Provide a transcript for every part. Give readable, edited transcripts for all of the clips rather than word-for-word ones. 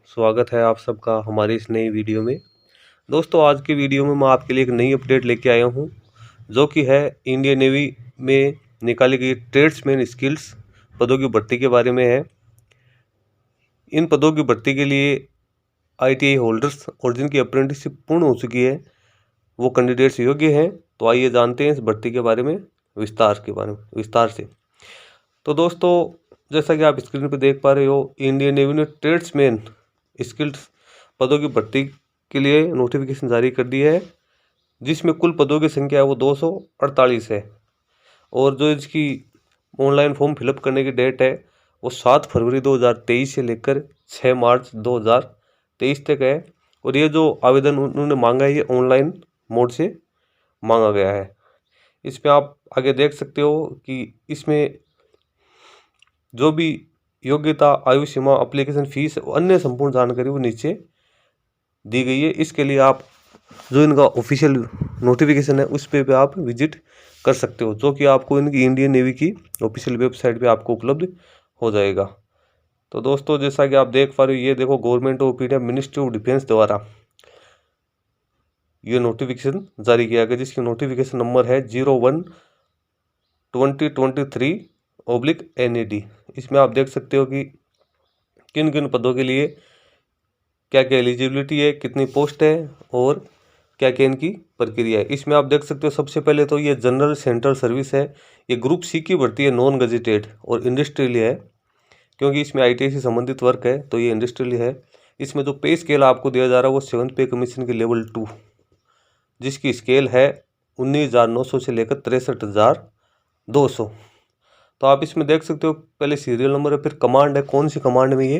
स्वागत है आप सबका हमारी इस नई वीडियो में। दोस्तों आज की वीडियो में मैं आपके लिए एक नई अपडेट लेके आया हूँ जो कि है इंडियन नेवी में निकाली गई ट्रेड्समैन स्किल्स पदों की भर्ती के बारे में है। इन पदों की भर्ती के लिए ITI होल्डर्स और जिनकी अप्रेंटिसशिप पूर्ण हो चुकी है वो कैंडिडेट्स योग्य हैं। तो आइए जानते हैं इस भर्ती के बारे में विस्तार से। तो दोस्तों जैसा कि आप स्क्रीन पर देख पा रहे हो, इंडियन नेवी ने ट्रेड्समैन स्किल्स पदों की भर्ती के लिए नोटिफिकेशन जारी कर दी है, जिसमें कुल पदों की संख्या है वो 248 है। और जो इसकी ऑनलाइन फॉर्म फिलअप करने की डेट है वो 7 फरवरी 2023 से लेकर 6 मार्च 2023 तक है। और ये जो आवेदन उन्होंने मांगा है ये ऑनलाइन मोड से मांगा गया है। इसमें आप आगे देख सकते हो कि इसमें जो भी योग्यता, आयु सीमा, एप्लीकेशन फीस और अन्य संपूर्ण जानकारी वो नीचे दी गई है। इसके लिए आप जो इनका ऑफिशियल नोटिफिकेशन है उस पे आप विजिट कर सकते हो, जो कि आपको इनकी इंडियन नेवी की ऑफिशियल वेबसाइट पे आपको उपलब्ध हो जाएगा। तो दोस्तों जैसा कि आप देख पा रहे हो, ये देखो government of India ministry of defence द्वारा ये नोटिफिकेशन जारी किया गया, जिसकी नोटिफिकेशन नंबर है 01/2023/NAD। इसमें आप देख सकते हो कि किन किन पदों के लिए क्या क्या एलिजिबिलिटी है, कितनी पोस्ट है और क्या क्या इनकी प्रक्रिया है। इसमें आप देख सकते हो सबसे पहले तो ये जनरल सेंट्रल सर्विस है। ये ग्रुप सी की भर्ती है, नॉन गजेटेड और इंडस्ट्रियल है, क्योंकि इसमें ITI से संबंधित वर्क है तो ये इंडस्ट्रियल है। इसमें जो पे स्केल आपको दिया जा रहा है वो 7th पे कमीशन के लेवल 2, जिसकी स्केल है 19,900 से लेकर 63,200। तो आप इसमें देख सकते हो पहले सीरियल नंबर है, फिर कमांड है, कौन सी कमांड में ये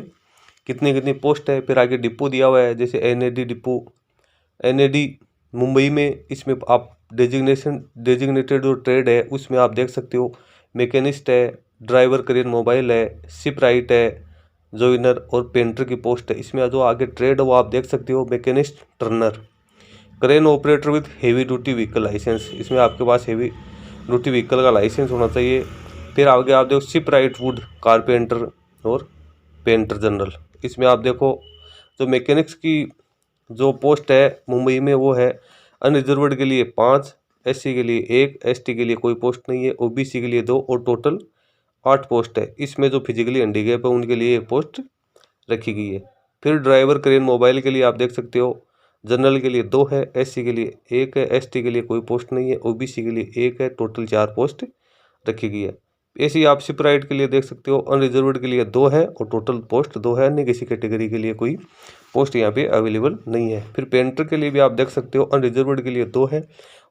कितनी कितनी पोस्ट है, फिर आगे डिपो दिया हुआ है, जैसे NAD डिपो, NAD मुंबई में। इसमें आप डेजिग्नेटेड जो ट्रेड है उसमें आप देख सकते हो मैकेनिस्ट है, ड्राइवर करियर मोबाइल है, शिप राइट है, जॉइनर और पेंटर की पोस्ट है। इसमें जो आगे ट्रेड है वो आप देख सकते हो machinist turner, crane operator with heavy duty vehicle licence. इसमें आपके पास हेवी ड्यूटी व्हीकल का लाइसेंस होना चाहिए। फिर आगे आप देखो शिप राइट वुड कारपेंटर और पेंटर जनरल। इसमें आप देखो जो मैकेनिक्स की जो पोस्ट है मुंबई में वो है अनरिजर्व्ड के लिए 5, SC के लिए 1, ST के लिए कोई पोस्ट नहीं है, OBC के लिए 2 और टोटल 8 पोस्ट है। इसमें जो फिजिकली हैंडीकैप है उनके लिए 1 पोस्ट रखी गई है। फिर ड्राइवर क्रेन मोबाइल के लिए आप देख सकते हो जनरल के लिए 2 है, SC के लिए 1 है, ST के लिए कोई पोस्ट नहीं है, OBC के लिए 1 है, टोटल 4 पोस्ट रखी गई है। ऐसे ही आप शिप राइट के लिए देख सकते हो अनरिजर्व्ड के लिए 2 है और टोटल पोस्ट 2 है, अन्य किसी कैटेगरी के लिए कोई पोस्ट यहाँ पे अवेलेबल नहीं है। फिर पेंटर के लिए भी आप देख सकते हो अनरिजर्व्ड के लिए 2 है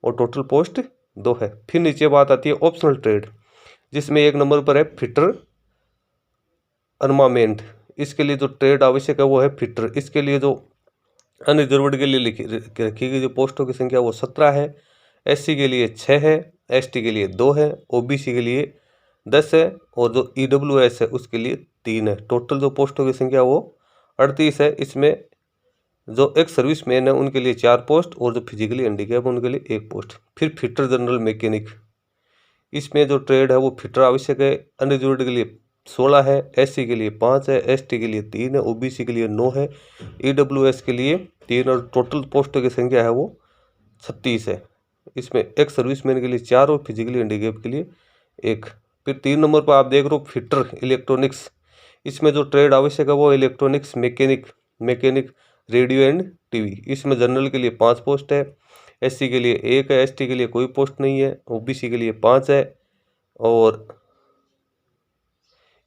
और टोटल पोस्ट 2 है। फिर नीचे बात आती है ऑप्शनल ट्रेड, जिसमें 1 नंबर पर है फिटर आर्मामेंट। इसके लिए जो ट्रेड आवश्यक है वो है फिटर। इसके लिए जो अनरिजर्व्ड के लिए रखी गई जो पोस्टों की संख्या वो 17 है, SC के लिए 6 है, ST के लिए 2 है, OBC के लिए 10 है और जो EWS है उसके लिए 3 है। टोटल जो पोस्टों की संख्या वो 38 है। इसमें जो एक सर्विसमैन है उनके लिए 4 पोस्ट और जो फिजिकली हैंडीकैप उनके लिए 1 पोस्ट। फिर फिटर जनरल मैकेनिक, इसमें जो ट्रेड है वो फिटर आवश्यक है। अनरिजर्व्ड के लिए 16 है, SC के लिए 5 है, ST के लिए 3 है, OBC के लिए 9 है, EWS के लिए 3 और टोटल पोस्टों की संख्या है वो 36 है। इसमें एक सर्विसमैन के लिए 4 और फिजिकली हैंडीकैप के लिए 1। फिर 3 नंबर पर आप देख रहे हो फिटर इलेक्ट्रॉनिक्स। इसमें जो ट्रेड आवश्यक है वो electronics mechanic radio and TV। इसमें जनरल के लिए 5 पोस्ट है, SC के लिए 1 है, ST के लिए कोई पोस्ट नहीं है, OBC के लिए 5 है और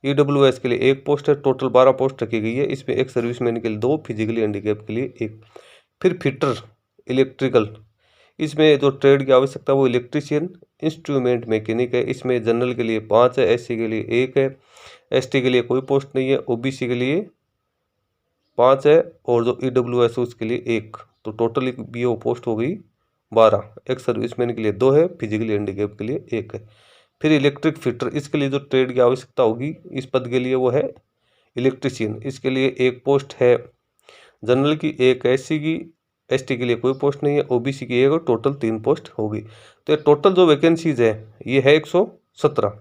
EWS के लिए 1 पोस्ट है। टोटल 12 पोस्ट रखी गई है। इसमें एक सर्विसमैन के लिए 2, फिजिकली हैंडीकैप के लिए 1। फिर फिटर इलेक्ट्रिकल, इसमें जो ट्रेड की आवश्यकता वो इलेक्ट्रीशियन इंस्ट्रूमेंट मैकेनिक है। इसमें जनरल के लिए 5 है, SC के लिए 1 है, ST के लिए कोई पोस्ट नहीं है, OBC के लिए 5 है और जो EWS उसके लिए 1। तो टोटल भी वो पोस्ट हो गई 12। एक सर्विसमैन के लिए 2 है, फिजिकली हैंडीकैप के लिए 1 है। फिर इलेक्ट्रिक फिटर, इसके लिए जो ट्रेड की आवश्यकता होगी इस पद के लिए वो है इलेक्ट्रीशियन। इसके लिए 1 पोस्ट है, जनरल की 1 है, SC की, ST के लिए कोई पोस्ट नहीं है, OBC की 1 और टोटल 3 पोस्ट होगी। तो ये टोटल जो वैकेंसीज है ये है 117,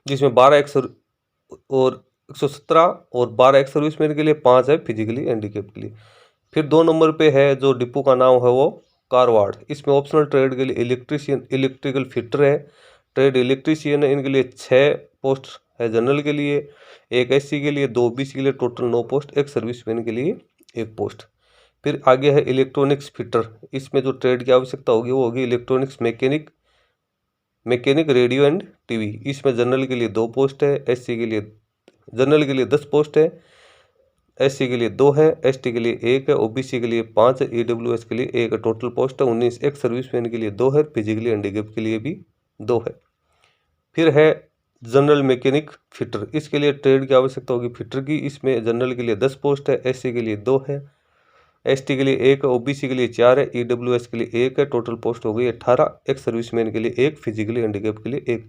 जिसमें 12 और 117 और 12 एक्स सर्विसमैन के लिए, 5 है फिजिकली हैंडीकैप के लिए। फिर 2 नंबर पे है जो डिपो का नाम है वो कारवाड़। इसमें ऑप्शनल ट्रेड के लिए इलेक्ट्रीशियन, इलेक्ट्रिकल फिटर है, ट्रेड इलेक्ट्रीशियन है, इनके लिए 6 पोस्ट है जनरल के लिए, 1 एससी के लिए, 2 ओबीसी के लिए, टोटल 9 पोस्ट, 1 सर्विसमैन के लिए 1 पोस्ट। फिर आगे है इलेक्ट्रॉनिक्स फिटर। इसमें जो ट्रेड की आवश्यकता होगी वो होगी electronics mechanic, radio and TV. इसमें जनरल के लिए 2 पोस्ट है, एससी के लिए, जनरल के लिए 10 पोस्ट है, एससी के लिए 2 है, एसटी के लिए 1 है, ओबीसी के लिए 5 है, ईडब्ल्यूएस के लिए 1 है, टोटल पोस्ट है 19। एक सर्विसमैन के लिए 2 है, फिजिकली हैंडीकैप के लिए भी 2 है। फिर है जनरल मैकेनिक फिटर। इसके लिए ट्रेड की आवश्यकता होगी फिटर की। इसमें जनरल के लिए 10 पोस्ट है, एससी के लिए 2 है, एसटी के लिए 1 है, ओबीसी के लिए 4 है, ईडब्ल्यूएस के लिए 1 है, टोटल पोस्ट हो गई 18। एक सर्विसमैन के लिए 1, फिजिकली हैंडीकैप के लिए 1।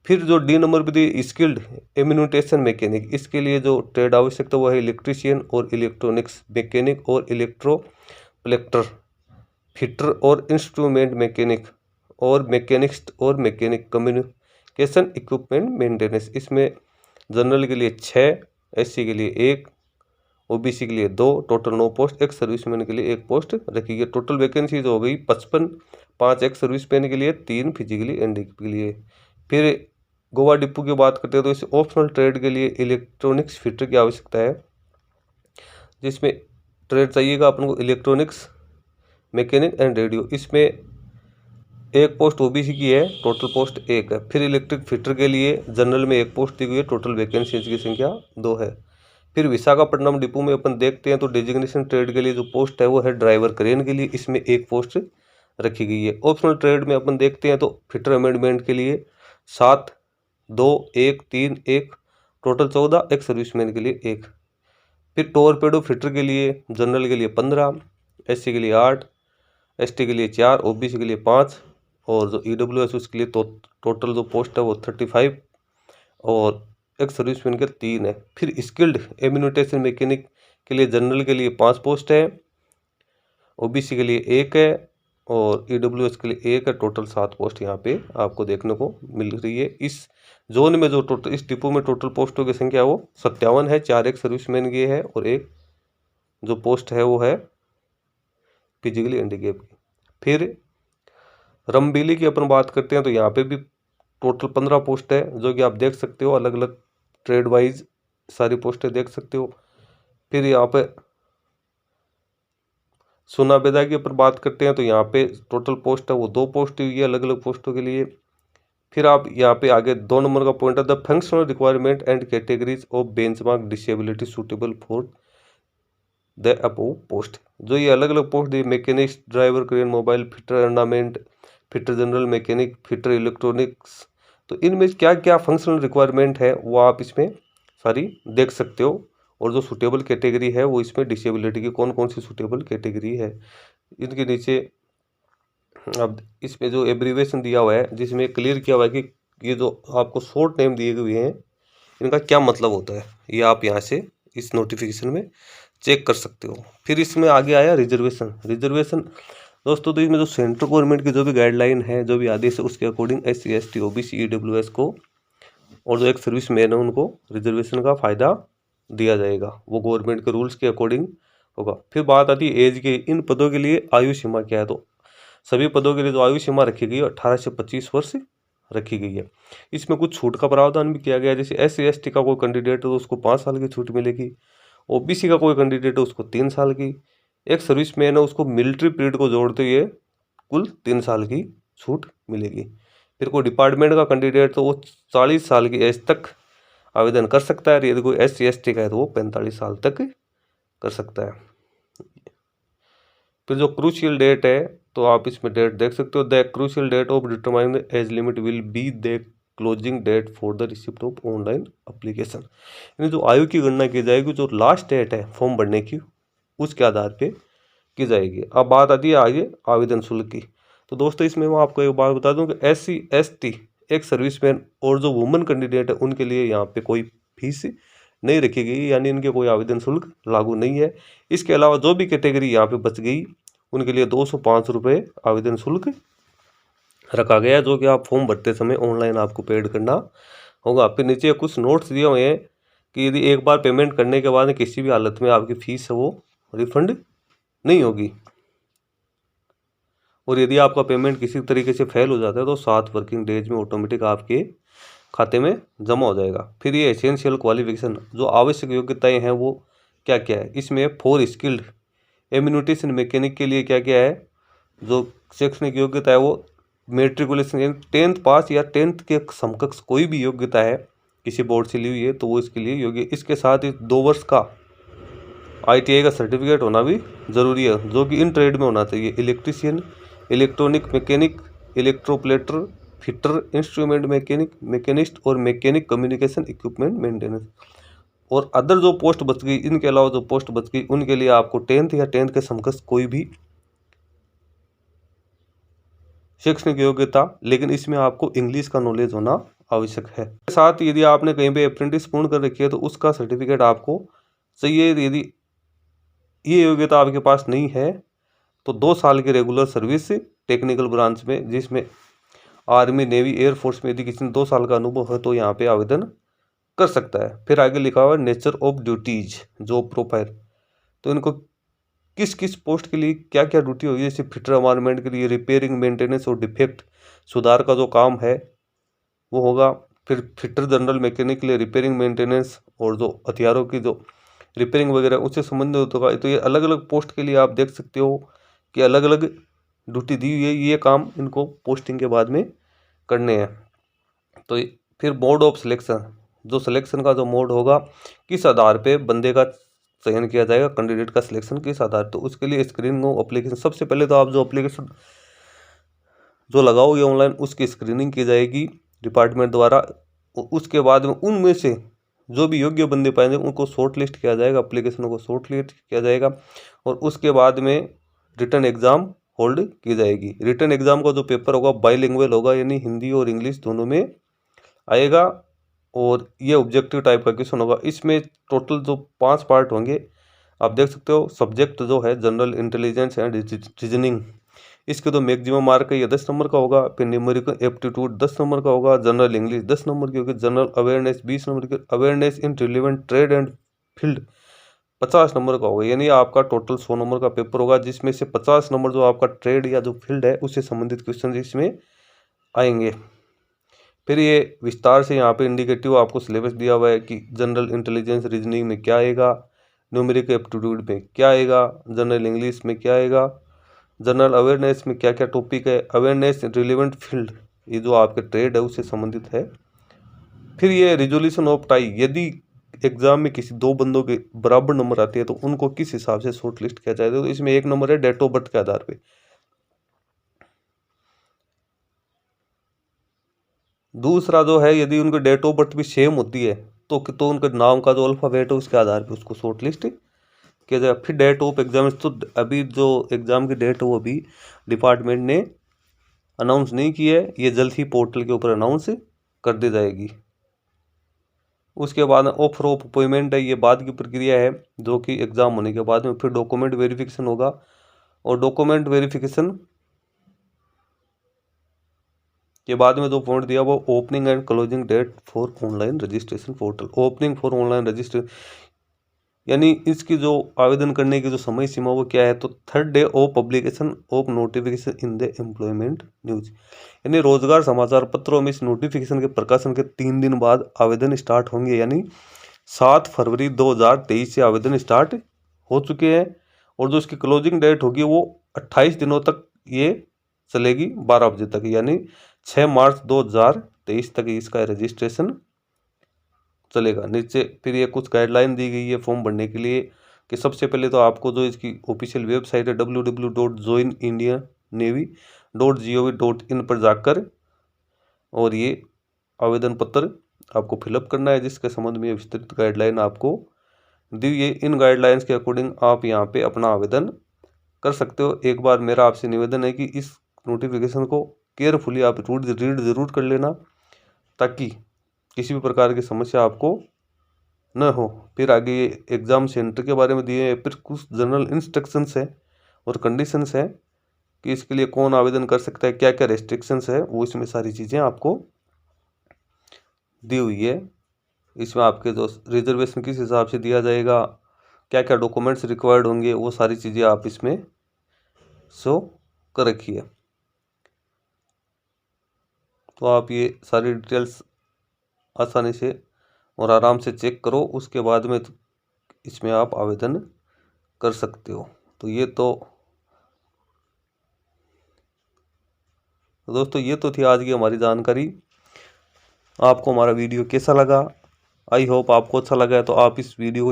फिर जो डी नंबर पर दी स्किल्ड इम्यूनिटेशन मैकेनिक, इसके लिए जो ट्रेड आवश्यकता वो है इलेक्ट्रीशियन और इलेक्ट्रॉनिक्स मैकेनिक और इलेक्ट्रोप्लेक्टर फिटर और इंस्ट्रूमेंट मैकेनिक और मैकेनिस्ट और मैकेनिक कम्युनिकेशन इक्विपमेंट मेंटेनेंस। इसमें जनरल के लिए 6, एससी के लिए 1, ओबीसी के लिए 2, टोटल 9 पोस्ट, एक सर्विसमैन के लिए 1 पोस्ट रखी गई। टोटल वैकेंसीज हो गई 55, 5 एक सर्विसमैन के लिए, 3 फिजिकली हैंडीकैप के लिए। फिर गोवा डिपो की बात करते हैं तो इस ऑप्शनल ट्रेड के लिए इलेक्ट्रॉनिक्स फिटर की आवश्यकता है, जिसमें ट्रेड चाहिएगा अपन को इलेक्ट्रॉनिक्स मैकेनिक एंड रेडियो। इसमें 1 पोस्ट ओबीसी की है, टोटल पोस्ट 1 है। फिर इलेक्ट्रिक फिटर के लिए जनरल में 1 पोस्ट दी गई है, टोटल वैकेंसीज की संख्या 2 है। फिर विशाखापट्टनम डिपो में अपन देखते हैं तो डेजिग्नेशन ट्रेड के लिए जो पोस्ट है वो है ड्राइवर क्रेन के लिए, इसमें 1 पोस्ट रखी गई है। ऑप्शनल ट्रेड में अपन देखते हैं तो फिटर अमेंडमेंट के लिए 7, 2, 1, 3, 1, टोटल 14, एक सर्विसमैन के लिए 1। फिर टोरपेडो फिटर के लिए जनरल के लिए 15, एससी के लिए 8, एसटी के लिए 4, ओबीसी के लिए 5 और जो ईडब्ल्यूएस उसके लिए तो टोटल जो पोस्ट है वो 35 और एक सर्विसमैन के 3 है। फिर स्किल्ड इम्यूनिटेशन मैकेनिक के लिए जनरल के लिए 5 पोस्ट है, ओबीसी के लिए 1 है और ईडब्ल्यूएस के लिए 1 है, टोटल 7 पोस्ट यहाँ पे आपको देखने को मिल रही है। इस जोन में जो टोटल इस डिपो में टोटल पोस्टों की संख्या वो 57 है, 4 एक सर्विसमैन की है और 1 जो पोस्ट है वो है फिजिकली हैंडीकैप की। फिर रमबीली की अपन बात करते हैं तो यहाँ पे भी टोटल 15 पोस्ट है, जो कि आप देख सकते हो अलग अलग ट्रेड वाइज सारी पोस्टें देख सकते हो। फिर यहाँ पे सोनाबेदा की अपन बात करते हैं तो यहाँ पे टोटल पोस्ट है वो 2 पोस्ट हुई है अलग अलग पोस्टों के लिए। फिर आप यहाँ पे आगे 2 नंबर का पॉइंट है the functional requirement and categories of benchmark disability suitable for the above post. जो ये अलग अलग पोस्ट दी, machinist, driver crane, mobile fitter, armament fitter, general mechanic fitter, electronics, तो इनमें क्या क्या फंक्शनल रिक्वायरमेंट है वो आप इसमें सारी देख सकते हो। और जो सूटेबल कैटेगरी है वो इसमें डिसेबिलिटी की कौन कौन सी सूटेबल कैटेगरी है, इनके नीचे अब इसमें जो एब्रीवेशन दिया हुआ है जिसमें क्लियर किया हुआ है कि ये जो आपको शॉर्ट नेम दिए हुए हैं इनका क्या मतलब होता है, ये आप यहाँ से इस नोटिफिकेशन में चेक कर सकते हो। फिर इसमें आगे आया रिजर्वेशन दोस्तों, तो इसमें जो सेंट्रल गवर्नमेंट की जो भी गाइडलाइन है, जो भी आदेश है, उसके according SC, ST, OBC, EWS को और जो एक सर्विस मैन है उनको रिजर्वेशन का फ़ायदा दिया जाएगा, वो गवर्नमेंट के रूल्स के अकॉर्डिंग होगा। फिर बात आती है एज की, इन पदों के लिए आयु सीमा क्या है, तो सभी पदों के लिए जो आयु सीमा रखी गई है 18 से 25 वर्ष रखी गई है। इसमें कुछ छूट का प्रावधान भी किया गया है, जैसे एससी, एसटी का कोई कैंडिडेट है तो उसको 5 साल की छूट मिलेगी, ओबीसी का कोई कैंडिडेट है उसको 3 साल की, एक सर्विसमैन है उसको मिलिट्री पीरियड को जोड़ते हुए कुल 3 साल की छूट मिलेगी। फिर कोई डिपार्टमेंट का कैंडिडेट तो वो 40 साल की एज तक आवेदन कर सकता है, यदि कोई एससी, एसटी का है तो वो 45 साल तक कर सकता है। फिर जो क्रूशियल डेट है तो आप इसमें डेट देख सकते हो, the crucial date of determine age limit will be the closing date for the receipt of online application. यानी जो आयु की गणना की जाएगी, जो लास्ट डेट है फॉर्म भरने की उसके आधार पे की जाएगी। अब बात आती है आगे आवेदन शुल्क की, तो दोस्तों इसमें मैं आपको एक बात बता दूं कि एससी, एसटी, एक सर्विसमैन और जो वुमेन कैंडिडेट है उनके लिए यहाँ पे कोई फीस नहीं रखी गई, यानी इनके कोई आवेदन शुल्क लागू नहीं है। इसके अलावा जो भी कैटेगरी यहाँ पे बच गई उनके लिए 205 रुपये आवेदन शुल्क रखा गया है, जो कि आप फॉर्म भरते समय ऑनलाइन आपको पेड करना होगा। फिर नीचे कुछ नोट्स दिए हुए हैं कि यदि एक बार पेमेंट करने के बाद किसी भी हालत में आपकी फीस है वो रिफंड नहीं होगी, और यदि आपका पेमेंट किसी तरीके से फेल हो जाता है तो 7 वर्किंग डेज में ऑटोमेटिक आपके खाते में जमा हो जाएगा। फिर ये एसेंशियल क्वालिफिकेशन, जो आवश्यक योग्यताएं हैं वो क्या क्या है, इसमें 4 स्किल्ड एम्यूनिटेशन मैकेनिक के लिए क्या क्या है, जो शैक्षणिक योग्यता है वो मेट्रिकुलेशन 10th पास या 10th के समकक्ष कोई भी योग्यता है किसी बोर्ड से ली हुई है तो वो इसके लिए योग्य। इसके साथ ही 2 वर्ष का ITI का सर्टिफिकेट होना भी ज़रूरी है, जो कि इन ट्रेड में होना चाहिए, electrician, electronic mechanic, electroplater, fitter, instrument mechanic, machinist और मैकेनिक कम्युनिकेशन इक्विपमेंट मेंटेनेंस। और अदर जो पोस्ट बच गई, इनके अलावा जो पोस्ट बच गई उनके लिए आपको 10th या 10th के समकक्ष कोई भी शैक्षणिक योग्यता, लेकिन इसमें आपको इंग्लिश का नॉलेज होना आवश्यक है। साथ ही यदि आपने कहीं पे अप्रेंटिस पूर्ण कर रखी है तो उसका सर्टिफिकेट आपको चाहिए। यदि ये योग्यता आपके पास नहीं है तो 2 साल की रेगुलर सर्विस टेक्निकल ब्रांच में, जिसमें आर्मी, नेवी, एयरफोर्स में यदि किसी ने 2 साल का अनुभव है तो यहाँ पे आवेदन कर सकता है। फिर आगे लिखा हुआ है nature of duties, job profile, तो इनको किस किस पोस्ट के लिए क्या क्या ड्यूटी होगी, जैसे फिटर एनवायरनमेंट के लिए रिपेयरिंग, मेंटेनेंस और डिफेक्ट सुधार का जो काम है वो होगा। फिर फिटर जनरल मैकेनिक के लिए रिपेयरिंग, मेंटेनेंस और जो हथियारों की जो रिपेयरिंग वगैरह उससे संबंधित होगा। तो ये अलग अलग पोस्ट के लिए आप देख सकते हो कि अलग अलग ड्यूटी दी हुई है, ये काम इनको पोस्टिंग के बाद में करने हैं। तो फिर मोड ऑफ सिलेक्शन, जो सिलेक्शन का जो मोड होगा, किस आधार पे बंदे का चयन किया जाएगा, कैंडिडेट का सिलेक्शन किस आधार, तो उसके लिए स्क्रीनिंग एप्लीकेशन, सबसे पहले तो आप जो एप्लीकेशन जो लगाओगे ऑनलाइन उसकी स्क्रीनिंग की जाएगी डिपार्टमेंट द्वारा। उसके बाद में उनमें से जो भी योग्य बंदे पाएंगे उनको शॉर्ट लिस्ट किया जाएगा, एप्लीकेशनों को शॉर्ट लिस्ट किया जाएगा, और उसके बाद में रिटन एग्ज़ाम होल्ड की जाएगी। रिटन एग्ज़ाम का जो पेपर होगा बाईलिंगुअल होगा, यानी हिंदी और इंग्लिश दोनों में आएगा, और ये ऑब्जेक्टिव टाइप का क्वेश्चन होगा। इसमें टोटल जो 5 पार्ट होंगे आप देख सकते हो। सब्जेक्ट जो है जनरल इंटेलिजेंस एंड रीजनिंग, इसके तो मैक्सिमम मार्क है, ये 10 नंबर का होगा। फिर न्यूमेरिकल एप्टीट्यूड 10 नंबर का होगा। जनरल इंग्लिश 10 नंबर की होगी। जनरल अवेयरनेस 20 नंबर की। Awareness in relevant trade and field 50 number का होगा, यानी आपका टोटल 100 नंबर का पेपर होगा, जिसमें से 50 नंबर जो आपका ट्रेड या जो फील्ड है उससे संबंधित क्वेश्चन इसमें आएंगे। फिर ये विस्तार से यहाँ पे इंडिकेटिव आपको सिलेबस दिया हुआ है कि जनरल इंटेलिजेंस रीजनिंग में क्या आएगा, न्यूमेरिकल एप्टीट्यूड में क्या आएगा, जनरल इंग्लिश में क्या आएगा, जनरल अवेयरनेस में क्या क्या टॉपिक है, अवेयरनेस रिलेवेंट फील्ड ये जो आपके ट्रेड है उससे संबंधित है। फिर ये रिजोल्यूशन ऑफ टाई, यदि एग्जाम में किसी 2 बंदों के बराबर नंबर आते हैं तो उनको किस हिसाब से शॉर्ट लिस्ट किया जाएगा, तो इसमें 1 नंबर है डेट ऑफ बर्थ के आधार पे। दूसरा जो है यदि उनकी डेट ऑफ बर्थ भी सेम होती है तो उनके नाम का जो अल्फ़ाबेट है उसके आधार पे उसको शॉर्ट लिस्ट किया जाएगा। फिर डेट ऑफ एग्जाम, तो अभी जो एग्ज़ाम की डेट है वो अभी डिपार्टमेंट ने अनाउंस नहीं की है, ये जल्द ही पोर्टल के ऊपर अनाउंस कर दी जाएगी। उसके बाद ऑफर ऑफ अपॉइंटमेंट है, ये बाद की प्रक्रिया है जो कि एग्ज़ाम होने के बाद में। फिर डॉक्यूमेंट वेरिफिकेशन होगा, और डॉक्यूमेंट वेरिफिकेशन के बाद में जो पॉइंट दिया वो opening and closing date for online registration portal. Opening for online registration यानी इसकी जो आवेदन करने की जो समय सीमा वो क्या है, तो 3rd day of publication of notification in the employment news, यानी रोजगार समाचार पत्रों में इस नोटिफिकेशन के प्रकाशन के 3 दिन बाद आवेदन स्टार्ट होंगे। यानी 7 फरवरी 2023 से आवेदन स्टार्ट हो चुके हैं, और जो इसकी क्लोजिंग डेट होगी वो 28 दिनों तक ये चलेगी 12 बजे तक, यानी 6 मार्च 2023 तक इसका रजिस्ट्रेशन चलेगा। नीचे फिर ये कुछ गाइडलाइन दी गई है फॉर्म भरने के लिए, कि सबसे पहले तो आपको जो इसकी ऑफिशियल वेबसाइट है www.joinindiannavy.gov.in पर जाकर और ये आवेदन पत्र आपको फिलअप करना है, जिसके संबंध में विस्तृत गाइडलाइन आपको दी है। इन गाइडलाइंस के अकॉर्डिंग आप यहाँ पे अपना आवेदन कर सकते हो। एक बार मेरा आपसे निवेदन है कि इस नोटिफिकेशन को केयरफुली आप रीड ज़रूर कर लेना, ताकि किसी भी प्रकार की समस्या आपको न हो। फिर आगे ये एग्ज़ाम सेंटर के बारे में दिए हैं, फिर कुछ जनरल इंस्ट्रक्शंस हैं और कंडीशंस हैं कि इसके लिए कौन आवेदन कर सकता है, क्या क्या रेस्ट्रिक्शंस है, वो इसमें सारी चीज़ें आपको दी हुई है। इसमें आपके जो रिजर्वेशन किस हिसाब से दिया जाएगा, क्या क्या डॉक्यूमेंट्स रिक्वायर्ड होंगे, वो सारी चीज़ें आप इसमें शो कर रखिए। तो आप ये सारी डिटेल्स आसानी से और आराम से चेक करो, उसके बाद में इसमें आप आवेदन कर सकते हो। तो दोस्तों ये तो थी आज की हमारी जानकारी। आपको हमारा वीडियो कैसा लगा? आई होप आपको अच्छा लगा है। तो आप इस वीडियो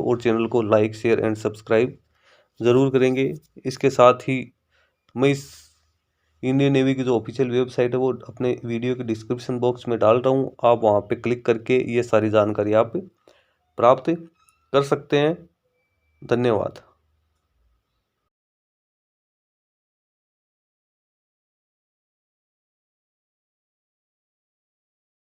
और चैनल को लाइक, शेयर एंड सब्सक्राइब ज़रूर करेंगे। इसके साथ ही मैं इस इंडियन नेवी की जो ऑफिशियल वेबसाइट है वो अपने वीडियो के डिस्क्रिप्शन बॉक्स में डाल रहा हूँ। आप वहाँ पे क्लिक करके ये सारी जानकारी आप प्राप्त कर सकते हैं। धन्यवाद।